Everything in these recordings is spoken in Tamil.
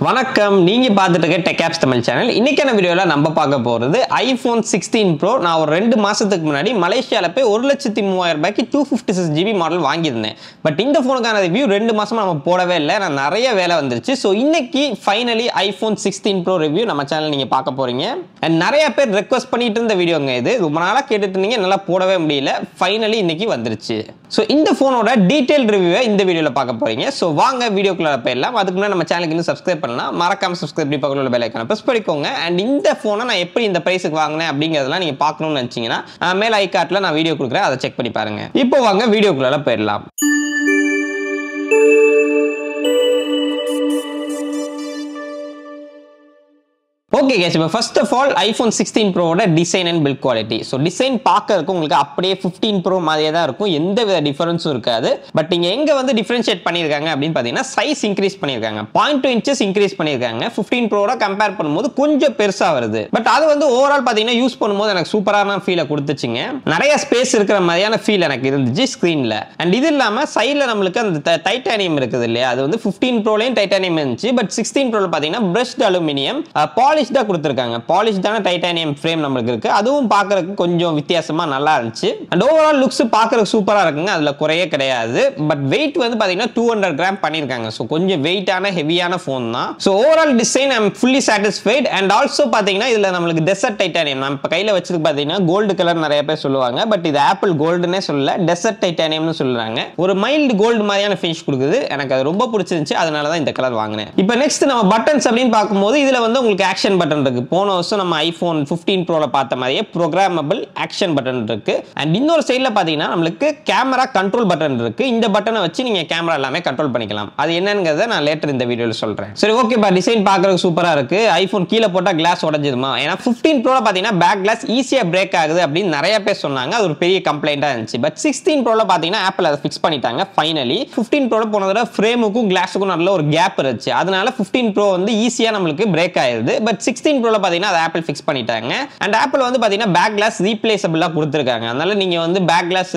வணக்கம், நீங்க பார்த்துட்டு இருக்க டெக் ஆப்ஸ் தமிழ் சேனல். இன்னைக்கான வீடியோல நம்ம பார்க்க போறது ஐபோன் 16 ப்ரோ. நான் ஒரு 2 மாசத்துக்கு முன்னாடி மலேசியால போய் 1,30,000 ரூபாய்க்கு 256GB மாடல் வாங்கியிருந்தேன். பட் இந்த போனுக்கான ரிவ்யூ 2 மாசமா நம்ம போடவே இல்லை. நான் நிறைய வேலை வந்துருச்சு. ஸோ இன்னைக்கு ஃபைனலி ஐபோன் 16 ப்ரோ ரிவ்யூ நம்ம சேனல் நீங்க பார்க்க போறீங்க. அண்ட் நிறைய பேர் ரெக்வஸ்ட் பண்ணிட்டு இருந்த வீடியோங்க இது. ரொம்ப நாளா கேட்டுட்டு இருந்தீங்க, நல்லா போடவே முடியல. ஃபைனலி இன்னைக்கு வந்துருச்சு. ஸோ இந்த போனோட டீடைல் ரிவ்யூவை இந்த வீடியோல பார்க்க போறீங்க. ஸோ வாங்க வீடியோக்குள்ள போயிடலாம். அதுக்கு முன்னாடி நம்ம சேனலுக்கு இன்னும் சப்ஸ்கிரைப் பண்ணலாம், மறக்காம சப்ஸ்கிரைப் பண்ணி பக்கத்துல உள்ள பெல் ஐகானை பிரஸ் பண்ணிக்கோங்க. அண்ட் இந்த போனை நான் எப்படி இந்த பிரைஸ்க்கு வாங்கினேன் அப்படிங்கறதெல்லாம் நீங்க பார்க்கணும்னு நினைச்சீங்கன்னா மேல ஐகார்ட்ல நான் வீடியோ கொடுக்குறேன், அதை செக் பண்ணி பாருங்க. இப்போ வாங்க வீடியோக்குள்ள போயிடலாம். ஓகே गाइस, இப்போ ஃபர்ஸ்ட் ஆஃப் ஆல் ஐபோன் 16 ப்ரோவோட design and build quality. So design பார்க்கறதுக்கு உங்களுக்கு அப்படியே 15 ப்ரோ மாதிரியே தான் இருக்கும், எந்த வித டிஃபரன்ஸும் இருக்காது. பட் இங்க எங்க வந்து டிஃபரன்ஷியேட் பண்ணியிருக்காங்க அப்படின்னு பார்த்தீங்கன்னா சைஸ் இன்க்ரீஸ் பண்ணியிருக்காங்க. 0.2 இன்ச்சஸ் இன்க்ரீஸ் பண்ணியிருக்காங்க. 15 ப்ரோட கம்பேர் பண்ணும்போது கொஞ்சம் பெருசா வருது. பட் அது வந்து ஓவரால் பார்த்தீங்கன்னா யூஸ் பண்ணும்போது எனக்கு சூப்பரான ஃபீலை கொடுத்துச்சுங்க. நிறைய ஸ்பேஸ் இருக்கிற மாதிரியான ஃபீல் எனக்கு இருந்துச்சு ஸ்க்ரீன்ல. அண்ட் இது இல்லாம சைடில் நம்மளுக்கு அந்த டைட்டானியம் இருக்குது இல்லையா, அது வந்து 15 ப்ரோலையும் டைட்டானியம் இருந்துச்சு. பட் 16 ப்ரோல பார்த்தீங்கன்னா பிரஷ்ட் அலுமினியம் பாலிஷ்டா கொடுத்திருக்காங்க. பாலிஷ்டான டைட்டானியம் ஃப்ரேம் நமக்கு இருக்கு. அதுவும் பார்க்கறதுக்கு கொஞ்சம் வித்தியாசமா நல்லா இருந்துச்சு. அண்ட் ஓவரால் லுக்ஸ் பார்க்கறதுக்கு சூப்பரா இருக்குங்க, அதுல குறையே கிடையாது. பட் வெயிட் வந்து பாத்தீங்கன்னா 200 கிராம் பண்ணிருக்காங்க. சோ கொஞ்சம் வெயிட்டான ஹெவியான போன் தான். So overall design I am fully satisfied. And also பாத்தீங்கன்னா இதுல நம்மளுக்கு டெசர்ட் டைட்டானியம் நம்ம இப்ப கையில வச்சிருக்கு பாத்தீங்கன்னா கோல்டு கலர் நிறைய பேர் சொல்லுவாங்க. பட் இது ஆப்பிள் கோல்டுனே சொல்லல, டெசர்ட் டைட்டானியம்னு சொல்றாங்க. ஒரு மைல்டு கோல்டு மாதிரியான ஃபினிஷ் கொடுக்குது. எனக்கு அது ரொம்ப பிடிச்சிருந்துச்சு, அதனால தான் இந்த கலர் வாங்கினேன். இப்போ நெக்ஸ்ட் நம்ம பட்டன்ஸ் அப்படின்னு பார்க்கும்போது இதுல வந்து உங்களுக்கு ஆக்ஷன் பட்டன் இருக்கு. போன வருஷம் நம்ம ஐபோன் 15 ப்ரோல பார்த்த மாதிரியே ப்ரோகிராமபிள் ஆக்ஷன் பட்டன் இருக்கு. அண்ட் இன்னொரு சைடுல பாத்தீங்கன்னா நம்மளுக்கு கேமரா கண்ட்ரோல் பட்டன் இருக்கு. இந்த பட்டனை வச்சு நீங்க கேமரா எல்லாமே கண்ட்ரோல் பண்ணிக்கலாம். அது என்னங்கறத நான் லேட்டர் இந்த வீடியோல சொல்றேன். சரி ஓகே பா, டிசைன் பார்க்கறதுக்கு சூப்பரா இருக்கு. ஐபோன் கீழ போட்டா கிளாஸ் உடைஞ்சிடுமா? ஏன்னா 15 ப்ரோல பாத்தீங்கன்னா பேக் கிளாஸ் ஈஸியா பிரேக் ஆகுது அப்படின்னு நிறைய பேர் சொன்னாங்க. அது ஒரு பெரிய கம்ப்ளைண்டா இருந்துச்சு. பட் 16 ப்ரோல பாத்தீங்கன்னா ஆப்பிள் அதை ஃபிக்ஸ் பண்ணிட்டாங்க ஃபைனலி. 15 ப்ரோல போன தடவை ஃப்ரேமுக்கும் கிளாஸுக்கும் நல்ல ஒரு கேப் இருந்துச்சு. அதனால 15 ப்ரோ வந்து ஈஸியா நம்மளுக்கு பிரேக் ஆயிருது. பட் 16 ப்ரோல பாத்தீங்கன்னா அதை ஆப்பிள் ஃபிக்ஸ் பண்ணிட்டாங்க. அண்ட் ஆப்பிள் வந்து பாத்தீங்கன்னா பேக் கிளாஸ் ரீப்ளேசபிளா கொடுத்திருக்காங்க. அதனால நீங்க வந்து பேக் கிளாஸ்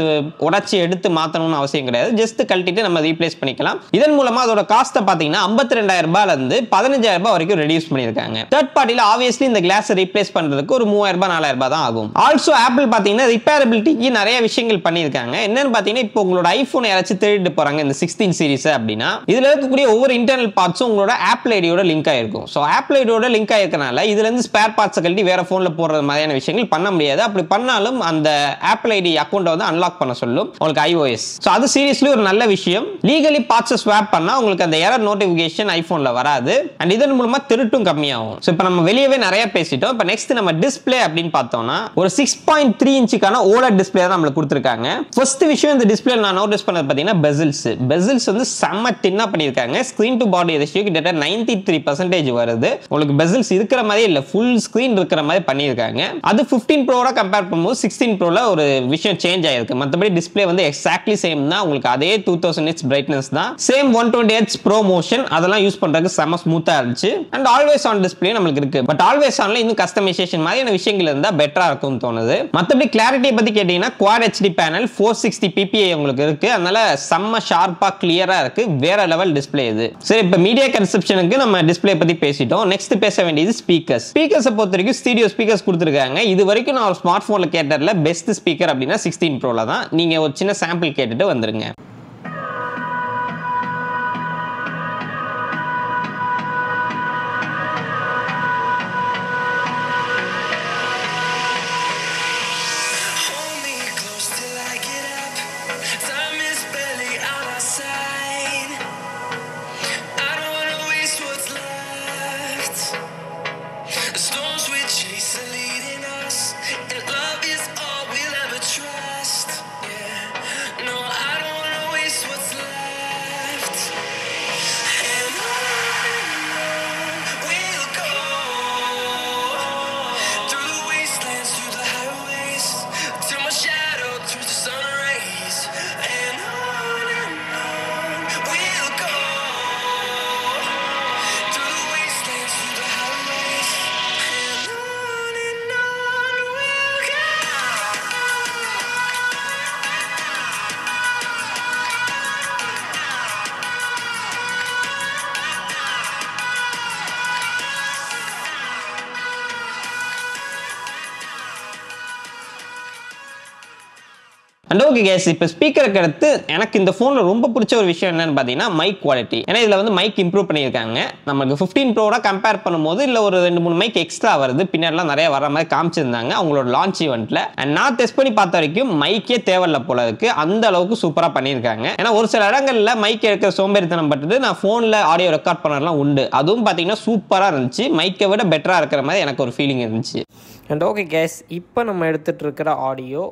உடைச்சு எடுத்து மாத்தணும்னு அவசியம் கிடையாது. ஜஸ்ட் கழட்டிட்டு நம்ம ரீப்ளேஸ் பண்ணிக்கலாம். இதன் மூலமா அதோட காஸ்ட் பாத்தீங்கன்னா 52,000 ரூபாயில இருந்து 15,000 ரூபாய் வரைக்கும் ரெடியூஸ் பண்ணிருக்காங்க. தேர்ட் பார்ட்டில ஆப்வியஸ்லி இந்த கிளாஸ் ரீப்ளேஸ் பண்றதுக்கு ஒரு 3,000 ரூபாய் 4,000 ரூபாய் தான் ஆகும். ஆல்சோ ஆப்பிள் பாத்தீங்கன்னா ரிப்பேரபிலிட்டிக்கு நிறைய விஷயங்கள் பண்ணிருக்காங்க. என்னன்னு பாத்தீங்கன்னா இப்போ உங்களோட ஐபோன் யாராச்சும் திருடிட்டு போறாங்க இந்த 16 சீரிஸ் அப்படின்னா இதுல இருக்கக்கூடிய ஒவ்வொரு இன்டர்னல் பார்ட்ஸும் உங்களோட ஆப்பிள் ஐடியோட லிங்க் ஆயிருக்கும். சோ ஆப்பிள் ஐடியோட லிங்க் ஆயிருக்கனால இதுல இருந்து ஸ்பேர் பார்ட்ஸ் கழட்டி வேற போன்ல போடுற மாதிரியான விஷயங்கள் பண்ண முடியாது. அப்படி பண்ணாலும் அந்த ஆப்பிள் ஐடி அக்கவுண்ட் வந்து அன்லாக் பண்ண சொல்லும் உங்களுக்கு iOS. சோ அது சீரியஸ்லி ஒரு நல்ல விஷயம். லீகலி பார்ட்ஸ் ஸ்வாப் பண்ணா உங்களுக்கு அந்த எரர் நோட்டிஃபிகேஷன் ஐபோன்ல வராது. அண்ட் இதன் மூலமா திருட்டும் கம்மியாகும். சோ இப்போ நம்ம வெளியவே நிறைய பேசிட்டோம். இப்போ நெக்ஸ்ட் நம்ம டிஸ்ப்ளே அப்படின்னு பார்த்தோம்னா ஒரு 6.3 இன்ச்சுக்கான OLED டிஸ்ப்ளே தான் நம்மளுக்கு கொடுத்திருக்காங்க. ஃபர்ஸ்ட் விஷயம் இந்த டிஸ்ப்ளேல நான் நோட்டீஸ் பண்ணது பாத்தீங்கன்னா பெசில்ஸ் வந்து செம்ம டின்னா பண்ணிருக்காங்க. ஸ்கிரீன் டு பாடி ரேஷியோ கிட்ட 93% வருது. உங்களுக்கு பெசில்ஸ் இருக்கிற மாதிரி இல்ல, ஃபுல் ஸ்கிரீன் இருக்கிற மாதிரி பண்ணிருக்காங்க. அது 15 ப்ரோவோட கம்பேர் பண்ணும்போது 16 ப்ரோல ஒரு விஷயம் சேஞ்ச் ஆயிருக்கு. மத்தபடி டிஸ்ப்ளே வந்து எக்ஸாக்ட்லி சேம் தான். உங்களுக்கு அதே 2000 nits பிரைட்னஸ் தான். சேம் 120Hz ப்ரோ மோஷன் அதெல்லாம் யூஸ் பண்றதுக்கு செம ஸ்மூத்தா இருந்துச்சு. அண்ட் ஆல்வேஸ் ஆன் டிஸ்ப்ளே நமக்கு இருக்கு. பட் ஆல்வேஸ் ஆன்ல இன்னும் கஸ்டமைசேஷன் மாதிரியான விஷயங்கள் இருந்தா பெட்டரா இருக்கும்னு தோணுது. மத்தபடி கிளாரிட்டியை பத்தி கேட்டீங்கன்னா Quad HD பேனல் 460 ppi உங்களுக்கு இருக்கு. அதனால செம்ம ஷார்ப்பா கிளியரா இருக்கு. வேற லெவல் டிஸ்ப்ளே இது. சரி இப்போ மீடியா கன்செப்ஷனுக்கு நம்ம டிஸ்ப்ளே பத்தி பேசிட்டோம். நெக்ஸ்ட் பேச வேண்டியது ஸ்பீக்கர்ஸ் பொறுத்த வரைக்கும் ஸ்டீரியோ ஸ்பீக்கர்ஸ் கொடுத்திருக்காங்க. இது வரைக்கும் நான் ஒரு ஸ்மார்ட் போன்ல கேட்டதுல பெஸ்ட் ஸ்பீக்கர் அப்படின்னா 16 ப்ரோல தான். நீங்க ஒரு சின்ன சாம்பிள் கேட்டுட்டு வந்துருங்க. No, I don't wanna and okay case, இப்போ ஸ்பீக்கருக்கு அடுத்து எனக்கு இந்த ஃபோனில் ரொம்ப பிடிச்ச ஒரு விஷயம் என்னன்னு பார்த்தீங்கன்னா மைக் குவாலிட்டி. ஏன்னா இதில் வந்து மைக் இம்ப்ரூவ் பண்ணியிருக்காங்க. நமக்கு 15 ப்ரோட கம்பேர் பண்ணும்போது இல்லை ஒரு 2-3 மைக் எக்ஸ்ட்ரா வருது, பின்னாடிலாம் நிறைய வர மாதிரி காமிச்சிருந்தாங்க அவங்களோட லான்ச் ஈவெண்ட்ல. அண்ட் நான் டெஸ்ட் பண்ணி பார்த்த வரைக்கும் மைக்கே தேவையில்ல போல இருக்கு, அந்த அளவுக்கு சூப்பராக பண்ணியிருக்காங்க. ஏன்னா ஒரு சில இடங்கள்ல மைக் எடுக்கிற சோம்பேறித்தனம் பட்டுட்டு நான் ஃபோனில் ஆடியோ ரெக்கார்ட் பண்ணலாம் உண்டு, அதுவும் பார்த்தீங்கன்னா சூப்பராக இருந்துச்சு, மைக்கை விட பெட்டராக இருக்கிற மாதிரி எனக்கு ஒரு ஃபீலிங் இருந்துச்சு. அண்ட் ஓகே கேஸ், இப்போ நம்ம எடுத்துகிட்டு இருக்கிற ஆடியோ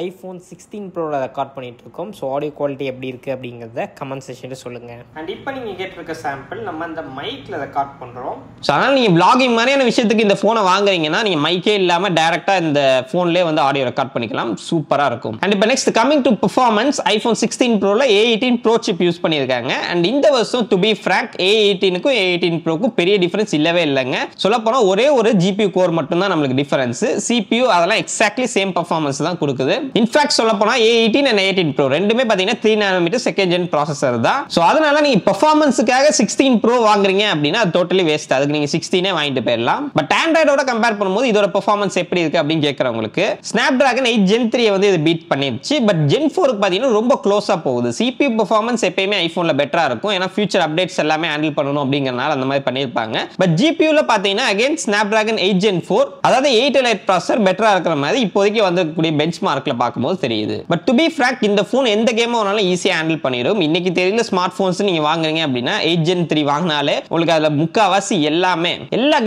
iPhone 16 ப்ரோவில் ரெக்கார்ட் பண்ணிட்டு இருக்கோம். ஸோ ஆடியோ குவாலிட்டி எப்படி இருக்குது அப்படிங்கிறத கமெண்ட் செக்ஷனில் சொல்லுங்கள். அண்ட் இப்போ நீங்கள் கேட்டிருக்க சாம்பிள் நம்ம இந்த மைக்கில் ரெக்கார்ட் பண்ணுறோம். ஸோ அதனால் நீங்கள் vlogging மாதிரியான விஷயத்துக்கு இந்த ஃபோனை வாங்குறீங்கன்னா நீங்கள் மைக்கே இல்லாமல் டேரெக்டாக இந்த ஃபோன்லேயே வந்து ஆடியோ ரெக்கார்ட் பண்ணிக்கலாம், சூப்பராக இருக்கும். அண்ட் இப்போ next coming to performance, iPhone 16 ப்ரோவில் A18 bro chip use பண்ணியிருக்காங்க. அண்ட் இந்த வருஷம் டு பி ஃப்ராங்க் A18க்கும் A18 ப்ரோக்கும் பெரிய டிஃபரன்ஸ் இல்லவே இல்லைங்க. சொல்லப்போனால் ஒரே ஒரு GPU கோர் மட்டும்தான் நம்மளுக்கு டிஃபரன்ஸ், CPU அதெல்லாம் எக்ஸாக்ட்லி சேம் பர்ஃபார்மன்ஸ் தான் கொடுக்குது. இன்ஃபேக்ட் சொல்ல போனா A18 and A18 Pro ரெண்டுமே பாத்தீங்கன்னா 3 nm செகண்ட் ஜென் ப்ராசஸர் தான். சோ அதனால நீங்க பெர்ஃபார்மன்ஸ்க்காக 16 Pro வாங்குறீங்க அப்படின்னா அது டோட்டலி வேஸ்ட், அதுக்கு நீங்க 16 வாங்கிட்டு போயிடலாம். பட் ஆண்ட்ராய்டோட கம்பேர் பண்ணும்போது இதோட பெர்ஃபார்மன்ஸ் எப்படி இருக்கு அப்படின்னு கேட்கறவங்களுக்கு Snapdragon 8 Gen 3 வந்து இது பீட் பண்ணிருச்சு. பட் Gen 4க்கு பாத்தீங்கன்னா ரொம்ப க்ளோஸா போகுது. CPU பெர்ஃபார்மன்ஸ் எப்பயுமே ஐபோன்ல பெட்டரா இருக்கும், ஏன்னா ஃபியூச்சர் அப்டேட்ஸ் எல்லாமே ஹேண்டில் பண்ணணும் அப்படிங்கறனால அந்த மாதிரி பண்ணிருப்பாங்க. பட் GPUல பாத்தீங்கன்னா அகைன் Snapdragon 8 Gen 4 அதாவது 8 Elite ப்ராசஸர் பெட்டரா இருக்கிற மாதிரி இப்போதைக்கு வந்திருக்கக்கூடிய பெஞ்ச்மார்க்ல பார்க்கும்போது தெரியுது. பட் டு பி ஃப்ராங்க் இந்த ஃபோன் எந்த கேமும் வேணாலும் ஈஸியா ஹேண்டில் பண்ணிடும். இன்னைக்கு தெரியல ஸ்மார்ட் போன்ஸ் நீங்க வாங்குறீங்க அப்படின்னா 8 Gen 3 வாங்கினாலே உங்களுக்கு அதுல முக்காவாசி எல்லா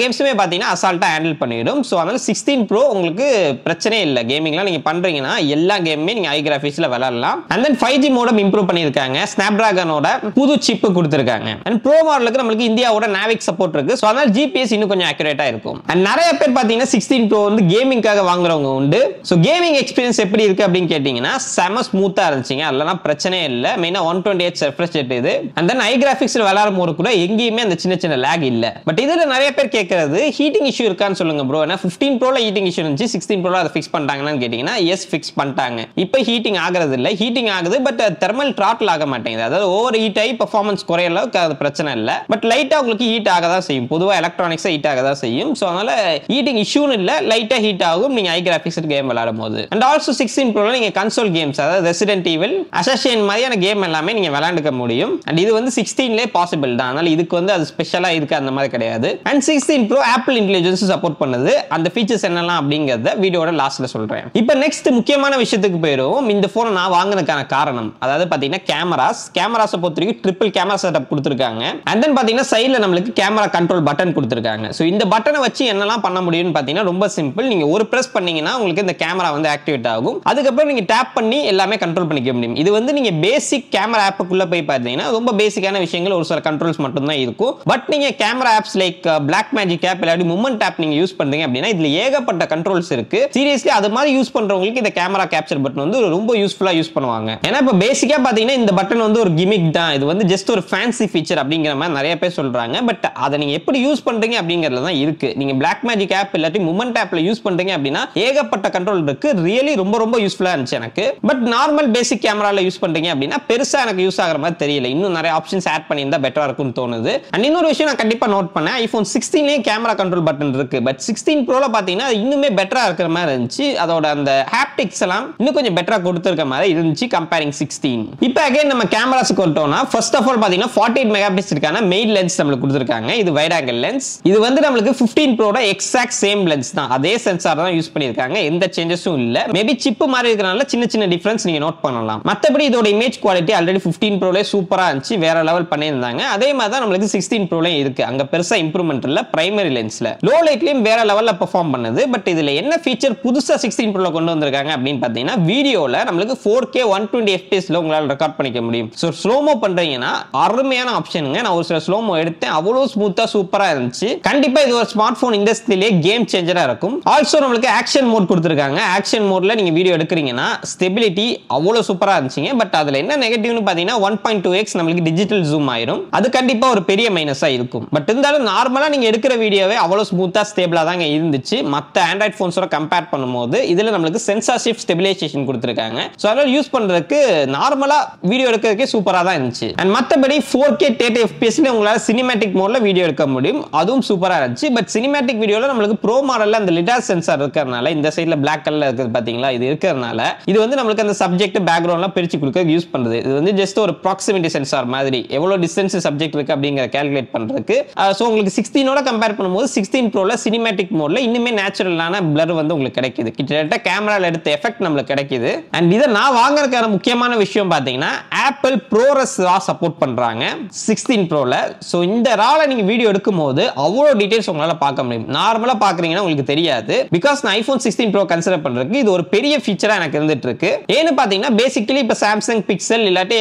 கேம்ஸுமே பாத்தீங்கன்னா அசால்ட்டா ஹேண்டில் பண்ணிடும். ஸோ அதனால 16 Pro உங்களுக்கு பிரச்சனை இல்லை, கேமிங்லாம் நீங்க பண்றீங்கன்னா எல்லா கேமுமே நீங்க ஹை கிராபிக்ஸ்ல விளையாடலாம். And then 5G modem improve பண்ணிருக்காங்க, ஸ்னாப்டிராகனோட புது சிப் கொடுத்திருக்காங்க. அண்ட் ப்ரோ மாடலுக்கு நம்மளுக்கு இந்தியாவோட நாவிக் சப்போர்ட் இருக்கு, ஸோ அதனால GPS இன்னும் கொஞ்சம் அக்யூரேட்டா இருக்கும். அண்ட் நிறைய பேர் பாத்தீங்கன்னா 16 Pro வந்து கேமிங்காக வாங்குறவங்க உண்டு. ஸோ கேமிங் எக்ஸ்பீரியன்ஸ் எப்படி இருக்கு அப்படின்னு கேட்டீங்கன்னா செம ஸ்மூத்தா இருந்துச்சுங்க, அதெல்லாம் பிரச்சனையே இல்லை. மெயினா 128 ரெஃப்ரெஷ் ரேட் இது. அண்ட் தென் ஹை கிராபிக்ஸ்ல விளையாடும் போது கூட எங்கேயுமே அந்த சின்ன லேக் இல்ல. பட் இதுல நிறைய பேர் கேட்கறது ஹீட்டிங் இஷ்யூ இருக்கான்னு சொல்லுங்க ப்ரோ. ஏன்னா 15 Proல ஹீட்டிங் இஷ்யூ இருந்துச்சு, 16 Proல அதை ஃபிக்ஸ் பண்ணிட்டாங்கன்னு கேட்டீங்கன்னா எஸ் ஃபிக்ஸ் பண்ணிட்டாங்க. இப்போ ஹீட்டிங் ஆகிறது இல்லை, ஹீட்டிங் ஆகுது பட் தெர்மல் த்ராட்டில் ஆக மாட்டேங்குது. அதாவது ஓவர் ஹீட் ஆகி பெர்ஃபார்மன்ஸ் குறைய அளவுக்கு அது பிரச்சனை இல்லை. பட் லைட்டா உங்களுக்கு ஹீட் ஆக தான் செய்யும், பொதுவாக எலக்ட்ரானிக்ஸ் ஹீட் ஆக தான் செய்யும். ஸோ அதனால ஹீட்டிங் இஷ்யூன்னு இல்லை, லைட்டா ஹீட் ஆகும் நீங்க ஹை கிராபிக்ஸ் கேம் விளையாடும் போது. அண்ட் ஆல்சோ 16 Proல நீங்க கன்சோல் கேம்ஸ் அதாவது ரெசிடென்ட் ஈவில், அசாசின் மாதிரியான கேம் எல்லாமே நீங்க விளையாண்டுக்க முடியும். அண்ட் இது வந்து 16லே பாசிபிள் தான், அதனால இதுக்கு வந்து அது ஸ்பெஷலா இருக்கு அந்த மாதிரி கிடையாது. And 16 Pro apple intelligence support பண்ணுது. அந்த ஃபீச்சர்ஸ் என்னலாம் அப்படிங்கறத வீடியோட லாஸ்ட்ல சொல்றேன். இப்போ நெக்ஸ்ட் முக்கியமான விஷயத்துக்கு போயிடுவோம். இந்த போனை நான் வாங்குனதுக்கான காரணம் அதாவது பாத்தீங்கன்னா கேமராஸை பொறுத்த வரைக்கும் ட்ரிபிள் கேமரா செட்டப் கொடுத்திருக்காங்க. அண்ட் தென் பாத்தீங்கன்னா சைடுல நம்மளுக்கு கேமரா கண்ட்ரோல் பட்டன் கொடுத்திருக்காங்க. ஸோ இந்த பட்டனை வச்சு என்னெல்லாம் பண்ண முடியும்னு பாத்தீங்கன்னா ரொம்ப சிம்பிள். நீங்க ஒரு பிரஸ் பண்ணீங்கன்னா உங்களுக்கு இந்த கேமரா வந்து ஆக்டிவேட் ஆகும், அதுக்கப்புறம் நீங்க டேப் பண்ணி எல்லாமே கண்ட்ரோல் பண்ணிக்க முடியும். இது வந்து நீங்க பேசிக் கேமரா ஆப்புக்குள்ள போய் பார்த்தீங்கன்னா ரொம்ப பேசிக்கான விஷயங்கள் ஒரு சில கண்ட்ரோல்ஸ் மட்டும் தான் இருக்கும். பட் நீங்க camera apps like Black Magic app இல்லாட்டி மூமெண்ட் ஆப் நீங்க யூஸ் பண்றீங்க அப்படின்னா இதுல ஏகப்பட்ட கண்ட்ரோல்ஸ் இருக்கு. சீரியஸ்லி அது மாதிரி யூஸ் பண்றவங்களுக்கு இந்த கேமரா கேப்சர் பட்டன் வந்து ரொம்ப யூஸ்ஃபுல்லா யூஸ் பண்ணுவாங்க. ஏன்னா இப்போ பேசிக்கா பாத்தீங்கன்னா இந்த பட்டன் வந்து ஒரு கிமிக் தான், இது வந்து ஜஸ்ட் ஒரு ஃபேன்சி ஃபீச்சர் அப்படிங்கிற மாதிரி நிறைய பேர் சொல்றாங்க. பட் அதை நீங்க எப்படி யூஸ் பண்றீங்க அப்படிங்கறதுல தான் இருக்கு. நீங்க பிளாக் மேஜிக் ஆப் இல்லாட்டி மூமெண்ட் ஆப்ல யூஸ் பண்றீங்க அப்படின்னா ஏகப்பட்ட கண்ட்ரோல் இருக்கு, ரியலி ரொம்ப யூஸ்ஃபுல்லா இருந்துச்சு எனக்கு. பட் நார்மல் பேசிக் கேமரால யூஸ் பண்றீங்க அப்படின்னா பெருசா எனக்கு யூஸ் ஆகிற மாதிரி தெரியல, இன்னும் நிறைய ஆப்ஷன்ஸ் ஆட் பண்ணியிருந்தா பெட்டரா இருக்கும்னு தோணுது. அண்ட் இன்னொரு விஷயம் நான் கண்டிப்பா நோட் பண்ணேன், iPhone 16லேயே கேமரா கண்ட்ரோல் பட்டன் இருக்கு. பட் 16 Proல பாத்தீங்கன்னா இன்னுமே பெட்டரா இருக்கிற மாதிரி இருந்துச்சு, அதோட அந்த ஹாப்டிக்ஸ் எல்லாம் இன்னும் கொஞ்சம் பெட்டரா கொடுத்திருக்க மாதிரி இருந்துச்சு கம்பேரிங் 16. இப்போ அகைன் நம்ம கேமராஸ்க்கு வந்துட்டோம்னா ஃபர்ஸ்ட் ஆஃப் ஆல் பாத்தீங்கன்னா 48 மெகா பிக்சலுக்கான மெயின் லென்ஸ் நம்மளுக்கு கொடுத்திருக்காங்க. இது வைட் ஆங்கிள் லென்ஸ். இது வந்து நம்மளுக்கு 15 Proட எக்ஸாக்ட் சேம் லென்ஸ் தான், அதே சென்சார் தான் யூஸ் பண்ணிருக்காங்க, எந்த சேஞ்சஸும் இல்ல. மேபி சிப் மாதிரி இருக்கனால சின்ன டிஃபரன்ஸ் நீங்க நோட் பண்ணலாம். மத்தபடி இதோட இமேஜ் குவாலிட்டி ஆல்ரெடி 15 Proல சூப்பரா இருந்துச்சு, வேற லெவல் பண்ணியிருந்தாங்க. அதே மாதிரி தான் நம்மளுக்கு 16 Proலயும் இருக்கு, அங்க பெருசா இம்ப்ரூவ்மென்ட் இல்ல. பிரைமரி லென்ஸ்ல லோ லைட்லயும் வேற லெவல்ல பெர்ஃபார்ம் பண்ணுது. பட் இதுல என்ன ஃபீச்சர் புதுசா 16 Proல கொண்டு வந்திருக்காங்க அப்படின்னு பாத்தீங்கன்னா வீடியோல நம்மளுக்கு 4K 120 FPS ல உங்களால ரெக்கார்ட் பண்ணிக்க முடியும். சோ ஸ்லோமோ பண்றீங்கன்னா அருமையான ஆப்ஷனுங்க. நான் ஒரு சில ஸ்லோமோ எடுத்தேன், அவ்வளவு ஸ்மூத்தா சூப்பரா இருந்துச்சு. கண்டிப்பா இது ஒரு ஸ்மார்ட் போன் இண்டஸ்ட்ரியிலே கேம் சேஞ்சரா இருக்கும். ஆல்சோ நம்மளுக்கு ஆக்ஷன் மோட் கொடுத்திருக்காங்க. ஆக்ஷன் மோட்ல நீங்க வீடியோ எடுக்கிறீங்கன்னா ஸ்டெபிலிட்டி அவ்வளவு சூப்பரா இருந்துச்சுங்க. பட் அதுல என்ன நெகட்டிவ்னு பாத்தீங்கன்னா 1.2x நம்மளுக்கு டிஜிட்டல் ஜூம் ஆயிரும், அது கண்டிப்பா ஒரு பெரிய மைனஸா இருக்கும். பட் இருந்தாலும் நார்மலா நீங்க எடுக்கிற வீடியோவே அவ்வளவு ஸ்மூத்தா ஸ்டேபிளா தாங்க இருந்துச்சு. மத்த ஆண்ட்ராய்ட் போன்ஸோட கம்பேர் பண்ணும்போது இதுல நம்மளுக்கு சென்சார் ஷிஃப்ட் ஸ்டெபிலைசேஷன் கொடுத்திருக்காங்க. சோ அதனால யூஸ் பண்றதுக்கு நார்மலா வீடியோ எடுக்கிறதுக்கே சூப்பரா தான் இருந்துச்சு. அண்ட் மத்தபடி 4K 30 FPS ல உங்களால சினிமேட்டிக் மோட்ல வீடியோ எடுக்க முடியும், அதுவும் சூப்பரா இருந்துச்சு. பட் சினிமேட்டிக் வீடியோல நம்மளுக்கு ப்ரோ மாடல்ல அந்த லிடார் சென்சார் இருக்கறனால இந்த சைடுல பிளாக் கலர்ல இருக்குது பாத்தீங்களா, இது இருக்கிறதுனால இது வந்து நம்மளுக்கு அந்த சப்ஜெக்ட் பேக்ரவுண்ட்லாம் பிரிச்சு கொடுக்க யூஸ் பண்றது. இது வந்து ஜஸ்ட் ஒரு ப்ராக்சிமிட்டி சென்சார் மாதிரி எவ்வளவு டிஸ்டன்ஸ் சப்ஜெக்ட் இருக்கு அப்படிங்கற கால்குலேட் பண்றதுக்கு. சோ உங்களுக்கு 16 கம்பேர் பண்ணும்போது 16 ப்ரோல சினிமேட்டிக் மோட்ல இன்னுமே நேச்சுரலான பிளர் வந்து உங்களுக்கு கிடைக்குது. கிட்டத்தட்ட கேமரால எடுத்த எஃபெக்ட் நமக்கு கிடைக்குது. அண்ட் இதை நான் வாங்குறதுக்கான முக்கியமான விஷயம் பாத்தீங்கன்னா ஆப்பிள் ப்ரோரஸ் ரா சப்போர்ட் பண்றாங்க 16 ப்ரோல. சோ இந்த ரால நீங்க வீடியோ எடுக்கும் போது அவ்வளவு டீடைல்ஸ் உங்களால பார்க்க முடியும். நார்மலா பாக்குறீங்கன்னா உங்களுக்கு தெரியாது. பிகாஸ் நான் ஐபோன் 16 ப்ரோ கன்சிடர் பண்றதுக்கு இது ஒரு பெரிய ஃபீச்சரா எனக்கு இருந்துட்டு இருக்கு. ஏன்னு பாத்தீங்கன்னா பேசிக்கலி இப்ப சாம்சங் பிக்சல் இல்லாட்டி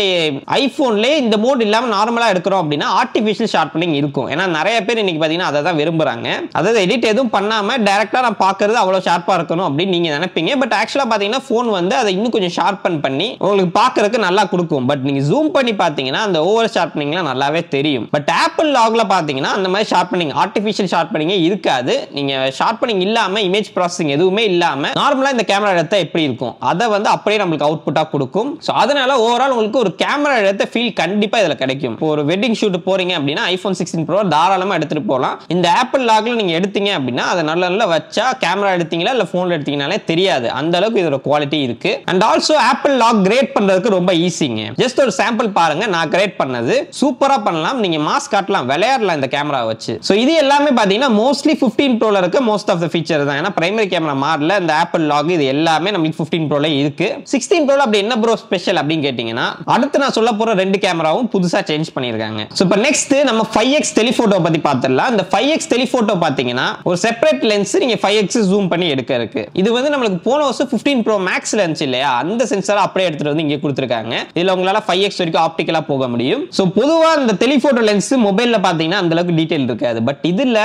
ஐபோன்ல இந்த மோட் இல்லாம நார்மலா எடுக்கிறோம் அப்படின்னா ஆர்டிஃபிஷியல் ஷார்ப்பனிங் இருக்கும். ஏன்னா நிறைய பேர் இன்னைக்கு பாத்தீங்கன்னா அதை தான் விரும்புறாங்க. அதாவது எடிட் எதுவும் பண்ணாம டைரக்டா நான் பாக்குறது அவ்வளவு ஷார்ப்பா இருக்கணும் அப்படின்னு நீங்க நினைப்பீங்க. பட் ஆக்சுவலா பாத்தீங்கன்னா போன் வந்து அதை இன்னும் கொஞ்சம் ஷார்ப்பன் பண்ணி உங்களுக்கு பாக்குறதுக்கு நல்லா கொடுக்கும். பட் நீங்க ஜூம் பண்ணி பாத்தீங்கன்னா அந்த ஓவர் ஷார்ப்பனிங்லாம் நல்லாவே தெரியும். பட் ஆப்பிள் லாக்ல பாத்தீங்கன்னா அந்த மாதிரி ஷார்ப்பனிங் ஆர்டிஃபிஷியல் ஷார்ப்பனிங் இருக்காது. நீங்க ஷார்ப்பனிங் இல்லாம இமேஜ் ப்ராசஸிங் எதுவுமே இல்லாம நார்மலா இந்த கேமரா எடுத்தா எப்படி இருக்கும் அதை வந்து அப்படியே நமக்கு அவுட்புட்டா கொடுக்கும். சோ அதனால ஓவரால் உங்களுக்கு ஒரு கேமரா எடுத்த ஃபீல் கண்டிப்பா இதுல கிடைக்கும். ஒரு வெட்டிங் ஷூட் போறீங்க அப்படின்னா ஐபோன் 16 ப்ரோ தாராளமா எடுத்துட்டு போகலாம். இந்த ஆப்பிள் லாக்ல நீங்க எடுத்தீங்க அப்படின்னா அதை நல்ல நல்லா வச்சா கேமரா எடுத்தீங்களா இல்ல போன்ல எடுத்தீங்கனாலே தெரியாது. அந்த அளவுக்கு இதோட குவாலிட்டி இருக்கு. And also Apple log grade பண்றதுக்கு ரொம்ப ஈஸிங்க. ஜஸ்ட் ஒரு சாம்பிள் பாருங்க. நான் கிரேட் பண்ணது சூப்பரா பண்ணலாம். நீங்க மாஸ் காட்டலாம், விளையாடலாம் இந்த கேமரா வச்சு. சோ இது எல்லாமே பாத்தீங்கன்னா மோஸ்ட்லி 15 ப்ரோல இருக்க மோஸ்ட் ஆஃப் தி ஃபீச்சர் தான். ஏன்னா பிரைமரி கேமரா மாடல இந்த ஆப்பிள் லாக் இது எல்லாமே நமக்கு 15 ப்ரோல இருக்கு. 16 ப்ரோல அப்படி என்ன ப்ரோ ஸ்பெஷல் அப்படின்னு கேட்டீங்கன்னா அடுத்து நான் சொல்ல போற ரெண்டு கேமராவும் புதுசா சேஞ்ச் பண்ணிருக்காங்க. சோ இப்போ நெக்ஸ்ட் நம்ம 5x டெலிஃபோட்டோ பத்தி பார்த்துடலாம். இந்த 5x டெலிஃபோட்டோ பாத்தீங்கன்னா ஒரு செப்பரேட் லென்ஸ் நீங்க 5x ஜூம் பண்ணி எடுக்க இருக்கு. இது வந்து நமக்கு போன வருஷம் 15 ப்ரோ மேக்ஸ் லென்ஸ் இல்லையா, அந்த சென்சார் அப்படியே எடுத்துட்டு வந்து இங்க கொடுத்திருக்காங்க. இதுல உங்களால 5x வரைக்கும் ஆப்டிகலா போக முடியும். சோ பொதுவா இந்த டெலிஃபோட்டோ லென்ஸ் மொபைல்ல பாத்தீங்கன்னா அந்த அளவுக்கு டீடைல் இருக்காது. பட் இதுல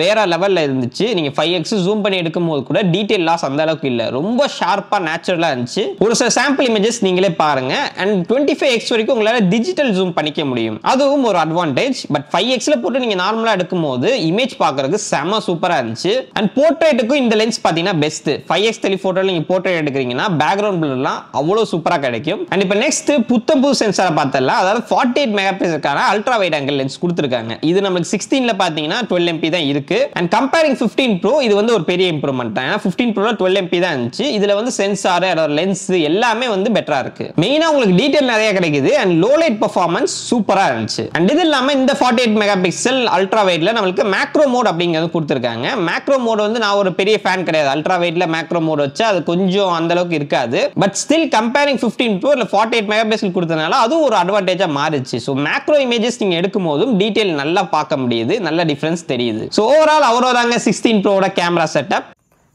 வேற லெவல்ல இருந்துச்சு. நீங்க 5x ஜூம் பண்ணி எடுக்கும்போது கூட டீடைல் லாஸ் அந்த அளவுக்கு இல்ல, ரொம்ப ஷார்ப்பா நேச்சுரலா இருந்துச்சு. ஒரு சில சாம்பிள் இமேஜஸ் நீங்களே பாருங்க. அண்ட் 25x வரைக்கும் உங்களால டிஜிட்டல் ஜூம் பண்ணிக்க முடியும். அதுவும் ஒரு அட்வான்டேஜ். பட் 5xல போட்டு நீங்க நார்மலா எடுக்கும்போது இமேஜ் பார்க்கிறதுக்கு செம சூப்பரா இருந்துச்சு. அண்ட் போர்ட்ரேட்டுக்கும் இந்த லென்ஸ் பாத்தீங்கன்னா பெஸ்ட். 5x டெலிஃபோட்டோல நீங்க போர்ட்ரேட் எடுக்கிறீங்கன்னா பேக்ரவுண்ட் பிளர்லாம் அவ்வளவு சூப்பரா கிடைக்கும். அண்ட் இப்போ நெக்ஸ்ட் புத்தம் புது சென்சாரை பார்த்தலாம். அதாவது 48 மெகா பிக்சலுக்கான அல்ட்ரா வைட் ஆங்கிள் லென்ஸ் கொடுத்திருக்காங்க. இது நமக்கு 16ல பாத்தீங்கன்னா 12 MP தான் இருக்கு. அண்ட் கம்பேரிங் 15 ப்ரோ இது வந்து ஒரு பெரிய இம்ப்ரூவ்மென்ட் தான். 15 ப்ரோல 12 MP தான் இருந்துச்சு. இதுல வந்து சென்சார் லென்ஸ் எல்லாமே வந்து பெட்டரா இருக்கு. மெயினா உங்களுக்கு டீடைல் நிறைய கிடைக்குது. அண்ட் லோ லைட் பெர்ஃபார்மன்ஸ் சூப்பரா இருந்துச்சு. அண்ட் இது இல்லாம இந்த 48 மெகா பிக்சல் அல்ட்ரா வைட்ல நமக்கு மேக்ரோ மோட் அப்படிங்கிறது கொடுத்திருக்காங்க. மேக்ரோ மோட் வந்து நான் ஒரு பெரிய ஃபேன் கிடையாது. அல்ட்ரா வைட்ல மேக்ரோ மோட் வச்சா அது கொஞ்சம் அந்த அளவுக்கு இருக்காது. பட் ஸ்டில் கம்பேரிங் 15 ப்ரோ இல்ல 48 மெகா பிக்சல் கொடுத்தனால அது ஒரு அட்வான்டேஜா மாறிச்சு. சோ மேக்ரோ இமேஜஸ் நீங்க எடுக்கும் போதும் டீடைல் நல்லா பார்க்க முடியுது, நல்ல டிஃபரன்ஸ் தெரியுது. சோ ஓவரால் அவரோதாங்க 16 ப்ரோவோட camera setup.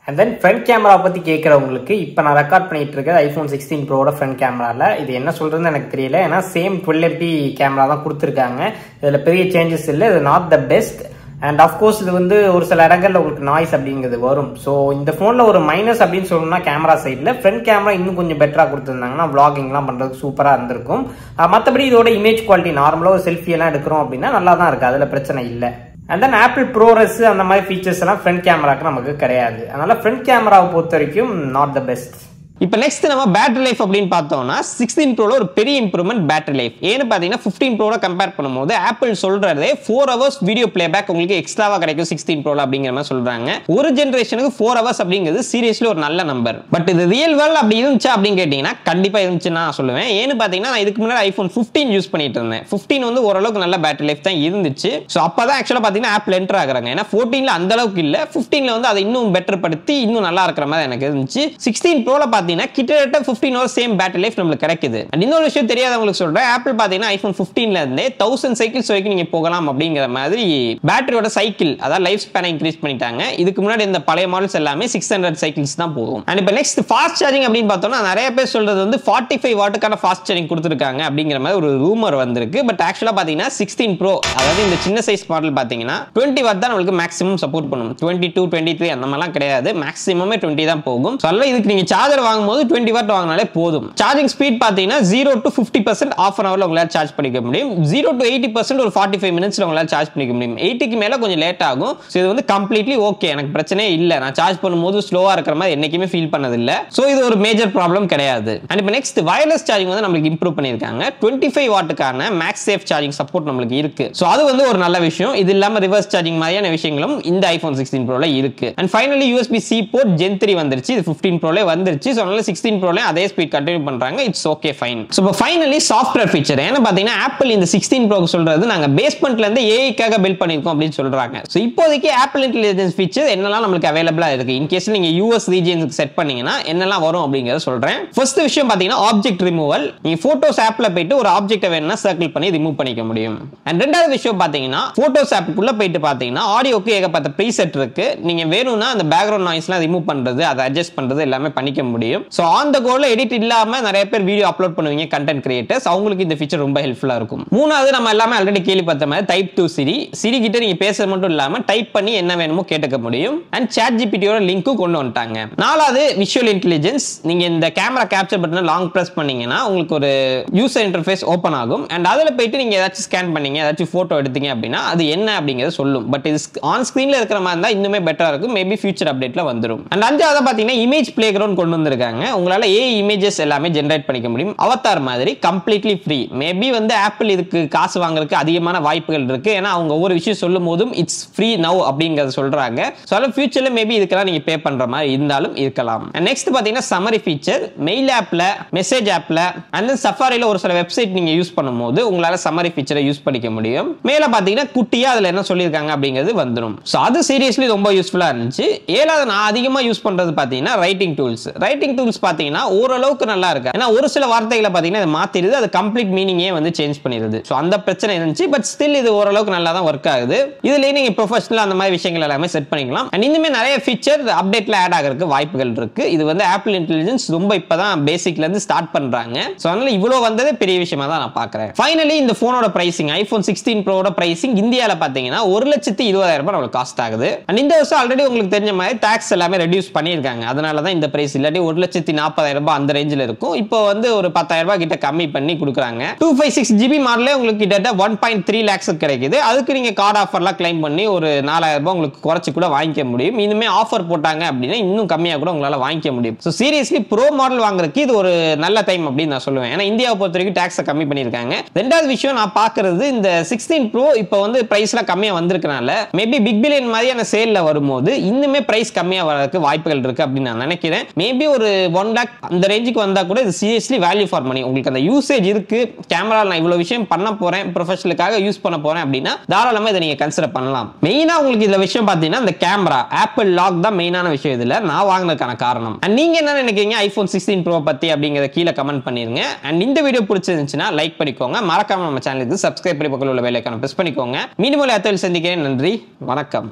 And then front camera பற்றி கேட்குறவங்களுக்கு இப்போ நான் ரெக்கார்ட் பண்ணிட்டு இருக்கிறது ஐஃபோன் 16 ப்ரோட ஃப்ரண்ட் கேமராவில். இது என்ன சொல்கிறதுன்னு எனக்கு தெரியல. ஏன்னா சேம் 12 MP கேமரா தான் கொடுத்துருக்காங்க. இதில் பெரிய சேஞ்சஸ் இல்லை. இது not the best. And of course இது வந்து ஒரு சில இடங்கள்ல உங்களுக்கு நாய்ஸ் அப்படிங்கிறது வரும். ஸோ இந்த ஃபோனில் ஒரு மைனஸ் அப்படின்னு சொல்லணும்னா கேமரா சைடில் ஃப்ரண்ட் கேமரா இன்னும் கொஞ்சம் பெட்டராக கொடுத்துருந்தாங்கன்னா vloggingலாம் பண்ணுறதுக்கு சூப்பராக இருந்திருக்கும். மற்றபடி இதோட இமேஜ் குவாலிட்டி நார்மலாக ஒரு செல்ஃபி எல்லாம் எடுக்கிறோம் அப்படின்னா நல்லா தான் இருக்குது, அதில் பிரச்சனை இல்லை. அண்ட் தென் ஆப்பிள் ப்ரோரஸ் அந்த மாதிரி ஃபீச்சர்ஸ் எல்லாம் ஃப்ரண்ட் கேமராக்கு நமக்கு கிடையாது. அதனால ஃப்ரண்ட் கேமராவை பொறுத்த வரைக்கும் நாட் த பெஸ்ட். இப்போ நெக்ஸ்ட் நம்ம பேட்டரி லைஃப் அப்படின்னு பார்த்தோம்னா 16 ப்ரோல ஒரு பெரிய இம்ப்ரூவ்மெண்ட் பேட்டரி லைஃப். ஏன்னு பார்த்தீங்கன்னா 15 ப்ரோல கம்பேர் பண்ணும்போது ஆப்பிள் சொல்றதே 4 hours வீடியோ பிளேபேக் உங்களுக்கு எக்ஸ்ட்ராவா கிடைக்கும் 16 ப்ரோல அப்படிங்கிற மாதிரி சொல்றாங்க. ஒரு ஜெனரேஷனுக்கு 4 hours அப்படிங்கிறது சீரியஸ்லி ஒரு நல்ல நம்பர். பட் இது ரியல் வேர்ல்ட் அப்படி இருந்துச்சா அப்படின்னு கேட்டீங்கன்னா கண்டிப்பா இருந்துச்சுன்னு நான் சொல்லுவேன். ஏன்னு பார்த்தீங்கன்னா நான் இதுக்கு முன்னாடி ஐபோன் 15 யூஸ் பண்ணிட்டு இருந்தேன். 15 வந்து ஓரளவுக்கு நல்ல பேட்டரி லைஃப் தான் இருந்துச்சு. ஸோ அப்பதான் ஆக்சுவலா பார்த்தீங்கன்னா ஆப்பிள் என்டர் ஆகுறாங்க. ஏன்னா 14ல அந்த அளவுக்கு இல்ல, 15ல வந்து அதை இன்னும் பெட்டர் படுத்தி இன்னும் நல்லா இருக்கிற மாதிரி எனக்கு இருந்துச்சு. 16 ப்ரோல பார்த்தீங்கன்னா கிட்டத்தட்ட 15 hours சேம் பேட்டரி லைஃப் நமக்கு கிடைக்குது. அண்ட் இன்னொரு விஷயம் தெரியாதவங்களுக்கு சொல்றேன், ஆப்பிள் பாத்தீங்கன்னா ஐபோன் 15ல இருந்தே 1000 சைக்கிள்ஸ் வரைக்கும் நீங்க போகலாம் அப்படிங்கிற மாதிரி பேட்டரியோட சைக்கிள் அதாவது லைஃப் ஸ்பேனை இன்க்ரீஸ் பண்ணிட்டாங்க. இதுக்கு முன்னாடி இந்த பழைய மாடல்ஸ் எல்லாமே 600 சைக்கிள்ஸ் தான் போகும். அண்ட் இப்போ நெக்ஸ்ட் ஃபாஸ்ட் சார்ஜிங் அப்படின்னு பார்த்தோம்னா நிறைய பேர் சொல்றது வந்து 45 வாட்டுக்கான ஃபாஸ்ட் சார்ஜிங் கொடுத்துருக்காங்க அப்படிங்கிற மாதிரி ஒரு ரூமர் வந்திருக்கு. பட் ஆக்சுவலா பாத்தீங்கன்னா 16 ப்ரோ அதாவது இந்த சின்ன சைஸ் மாடல் பாத்தீங்கன்னா 20 வாட் தான் உங்களுக்கு மேக்ஸிமம் சப்போர்ட் பண்ணும். 22, 23 அந்த மாதிரிலாம் கிடையாது. மேக்ஸிமமே 20 தான் போகும். ஸோ அதனால இதுக்கு நீங்க சார்ஜர் வாங்கும்போது 20 வாட் வாங்கினாலே போதும். சார்ஜிங் ஸ்பீட் பாத்தீங்கன்னா 0 to 50% half an hourல உங்களால சார்ஜ் பண்ணிக்க முடியும். 0 to 80% ஒரு 45 மினிட்ஸ்ல உங்களால சார்ஜ் பண்ணிக்க முடியும். 80க்கு மேல கொஞ்சம் லேட் ஆகும். சோ இது வந்து கம்ப்ளீட்லி ஓகே, எனக்கு பிரச்சனையே இல்ல. நான் சார்ஜ் பண்ணும்போது ஸ்லோவா இருக்கிற மாதிரி என்னைக்குமே ஃபீல் பண்ணது இல்ல. சோ இது ஒரு மேஜர் ப்ராப்ளம் கிடையாது. அண்ட் இப்போ நெக்ஸ்ட் வயர்லெஸ் சார்ஜிங் வந்து நமக்கு இம்ப்ரூவ் பண்ணிருக்காங்க. 25 வாட்டுக்கான மேக்ஸ் சேஃப் சார்ஜிங் சப்போர்ட் நமக்கு இருக்கு. சோ அது வந்து ஒரு நல்ல விஷயம். இது இல்லாம ரிவர்ஸ் சார்ஜிங் மாதிரியான விஷயங்களும் இந்த ஐபோன் 16 ப்ரோல இருக்கு. And finally USB-C board Gen 3 வந்துருச்சு. இது 15 ப்ரோல வந்துருச்சு. சோ அதனால 16 ப்ரோல அதே ஸ்பீட் கண்டினியூ பண்றாங்க. It's okay fine. சோ இப்போ ஃபைனலி சாஃப்ட்வேர் ஃபீச்சர் என்ன பாத்தீங்கன்னா ஆப்பிள் இந்த 16 ப்ரோக்கு சொல்றது நாங்க பேஸ்மெண்ட்ல இருந்து ஏஐக்காக பில்ட் பண்ணிருக்கோம் அப்படின்னு சொல்றாங்க. சோ இப்போதைக்கு ஆப்பிள் இன்டெலிஜென்ஸ் ஃபீச்சர் என்னெல்லாம் நமக்கு அவைலபிளா இருக்கு, இன் கேஸ் நீங்க யூஎஸ் ரீஜியனுக்கு செட் பண்ணீங்கன்னா என்னெல்லாம் வரும் அப்படிங்கறத சொல்றேன். ஃபர்ஸ்ட் விஷயம் பாத்தீங்கன்னா ஆப்ஜெக்ட் ரிமூவல். நீங்க போட்டோஸ் ஆப்ல போயிட்டு ஒரு ஆப்ஜெக்ட்டை வேணும்னா சர்க்கிள் பண்ணி ரிமூவ் பண்ணிக்க முடியும். அண்ட் ரெண்டாவது விஷயம் பாத்தீங்கன்னா போட்டோஸ் ஆப்புக்குள்ள போயிட்டு பாத்தீங்கன்னா ஆடியோக்கு ஏகப்பட்ட ப்ரீசெட் இருக்கு. நீங்க வேணும்னா அந்த பேக்ரவுண்ட் நாய்ஸ்லாம் ரிமூவ் பண்றது, அதை அட்ஜஸ்ட் பண்றது எல்லாமே பண்ணிக்க முடியும். சோ ஆன் த கோல எடிட் இல்லாம நிறைய பேர் வீடியோ அப்லோட் பண்ணுவீங்க கண்டென்ட் கிரியேட்டர்ஸ், அவங்களுக்கு இந்த ஃபீச்சர் ரொம்ப ஹெல்ப்ஃபுல்லா இருக்கும். மூணாவது நம்ம எல்லாமே ஆல்ரெடி கேள்விப்பட்ட மாதிரி டைப் டு சிரி. சிரி கிட்ட நீங்க பேசுறது மட்டும் இல்லாம டைப் பண்ணி என்ன வேணுமோ கேட்டுக்க முடியும். அண்ட் சாட் ஜிபிடியோட லிங்க்கும் கொண்டு வந்துட்டாங்க. நாலாவது விஷுவல் இன்டெலிஜென்ஸ். நீங்க இந்த கேமரா கேப்சர் பட்டனை லாங் பிரஸ் பண்ணீங்கன்னா உங்களுக்கு ஒரு யூசர் இன்டர்ஃபேஸ் ஓபன் ஆகும். அண்ட் அதுல போயிட்டு நீங்க ஏதாச்சும் ஸ்கேன் பண்ணீங்க, ஏதாச்சும் போட்டோ எடுத்தீங்க அப்படின்னா அது என்ன அப்படிங்கறத சொல்லும். பட் இது ஆன் ஸ்கிரீன்ல இருக்கிற மாதிரி இருந்தா இன்னுமே பெட்டரா இருக்கும். மேபி ஃபியூச்சர் அப்டேட்ல வந்துரும். அண்ட் அஞ்சாவது பாத்தீங்கன்னா இமேஜ் பிளே கிரவுண்ட் கொண்டு வந்திருக்காங்க. உங்களால ஏஐ இமேஜஸ் எல்லாமே ஜெனரேட் பண்ணிக்க முடியும் அவதார் மாதிரி கம்ப்ளீட்லி ஃப்ரீ. மேபி வந்து ஆப்பிள் இதுக்கு காசு வாங்குறதுக்கு அதிகமான வாய்ப்புகள் இருக்கு. ஏன்னா அவங்க ஒவ்வொரு விஷயம் சொல்லும் போதும் இட்ஸ் ஃப்ரீ நவ் அப்படிங்கறத சொல்றாங்க. சோ அதனால ஃபியூச்சர்ல மேபி இதுக்கெல்லாம் நீங்க பே பண்ற மாதிரி இருந்தாலும் இருக்கலாம். நெக்ஸ்ட் பாத்தீங்கன்னா சம்மரி ஃபீச்சர். மெயில் ஆப்ல, மெசேஜ் ஆப்ல அண்ட் சஃபாரில ஒரு சில வெப்சைட் நீங்க யூஸ் பண்ணும்போது உங்களால சம்மரி ஃபீச்சரை யூஸ் பண்ணிக்க முடியும். மேல பாத்தீங்கன்னா குட்டியா அதுல என்ன சொல்லிருக்காங்க அப்படிங்கிறது வந்துரும். சோ அது சீரியஸ்லி ரொம்ப யூஸ்ஃபுல்லா இருந்துச்சு. ஏழாவது நான் அதிகமா யூஸ் பண்றது பாத்தீங்கன்னா ரைட்டிங் டூல்ஸ். ரைட்டிங் டூல்ஸ் பாத்தீங்கன்னா ஓரளவுக்கு நல்லா இருக்கு. ஏன்னா ஒரு சில வார்த்தைகளை பாத்தீங்கன்னா அது மாத்திடுது, அது கம்ப்ளீட் மீனிங்கே வந்து சேஞ்ச் பண்ணிடுது. சோ அந்த பிரச்சனை இருந்துச்சு. பட் ஸ்டில் இது ஓரளவுக்கு நல்லா தான் ஒர்க் ஆகுது. இதுலயே நீங்க ப்ரொஃபஷனல் அந்த மாதிரி விஷயங்கள் எல்லாமே செட் பண்ணிக்கலாம். அண்ட் இன்னுமே நிறைய ஃபீச்சர் அப்டேட்ல ஆட் ஆகிறதுக்கு வாய்ப்புகள் இருக்கு. இது வந்து ஆப்பிள் இன்டெலிஜென்ஸ் ரொம்ப இப்பதான் பேசிக்ல இருந்து ஸ்டார்ட் பண்றாங்க. சோ அதனால இவ்வளவு வந்ததே பெரிய விஷயமா தான் நான் பாக்குறேன். ஃபைனலி இந்த போனோட பிரைசிங் ஐபோன் 16 ப்ரோட பிரைசிங் இந்தியால பாத்தீங்கன்னா 1,20,000 ரூபாய் நமக்கு காஸ்ட் ஆகுது. அண்ட் இந்த வருஷம் ஆல்ரெடி உங்களுக்கு தெரிஞ்ச மாதிரி டாக்ஸ் எல்லாமே ரெடியூஸ் பண்ணிருக்காங்க. அதனால தான் இந்த பிரைஸ். இல்லாட்டி 1,40,000 ரூபாய் அந்த ரேஞ்சில இருக்கும். இப்போ வந்து ஒரு 10,000 ரூபாய் கிட்ட கம்மி பண்ணி கொடுக்குறாங்க. 256 GB மாடலே உங்களுக்கு கிட்ட 1.3 lakhs கிடைக்குது. அதுக்கு நீங்க கார்டு ஆஃபர்லாம் கிளைம் பண்ணி ஒரு 4,000 ரூபாய் உங்களுக்கு குறைச்சு கூட வாங்கிக்க முடியும். இனிமே ஆஃபர் போட்டாங்க அப்படின்னா இன்னும் கம்மியா கூட உங்களால வாங்கிக்க முடியும். சோ சீரியஸ்லி ப்ரோ மாடல் வாங்குறதுக்கு இது ஒரு நல்ல டைம் அப்படின்னு நான் சொல்லுவேன். ஏன்னா இந்தியாவை பொறுத்த வரைக்கும் டாக்ஸை கம்மி பண்ணிருக்காங்க. ரெண்டாவது விஷயம் நான் பாக்குறது இந்த 16 ப்ரோ இப்போ வந்து பிரைஸ்லாம் கம்மியா வந்திருக்கனால மேபி பிக் பில்லியன் மாதிரியான சேல்ல வரும்போது இன்னுமே பிரைஸ் கம்மியா வரதுக்கு வாய்ப்புகள் இருக்கு அப்படின்னு நான் நினைக்கிறேன். மேபி ஒரு 1 lakh அந்த ரேஞ்சுக்கு வந்தா கூட இது சீரியஸ்லி வேல்யூ ஃபார் மணி. உங்களுக்கு அந்த யூசேஜ் இருக்கு, கேமரா நான் இவ்வளவு விஷயம் பண்ண போறேன், ப்ரொஃபஷனலுக்காக யூஸ் பண்ண போறேன் அப்படின்னா தாராளமா இதை நீங்க கன்சிடர் பண்ணலாம். மெயினா உங்களுக்கு இந்த விஷயம் பாத்தீங்கன்னா இந்த கேமரா ஆப்பிள் லாக் தான் மெயினான விஷயம் இதுல நான் வாங்குனதுக்கான காரணம். அண்ட் நீங்க என்ன நினைக்கிறீங்க ஐபோன் 16 ப்ரோ பத்தி அப்படிங்கறத கீழே கமெண்ட் பண்ணிருங்க. அண்ட் இந்த வீடியோ பிடிச்சிருந்துச்சுன்னா லைக் பண்ணிக்கோங்க. மறக்காம நம்ம சேனலுக்கு சப்ஸ்கிரைப் பண்ணி பக்கத்துல உள்ள பெல் ஐகானை பிரஸ் பண்ணிக்கோங்க. மீண்டும் ஒரு அர்த்தத்தில் சந்திக்கிறேன். நன்றி, வணக்கம்.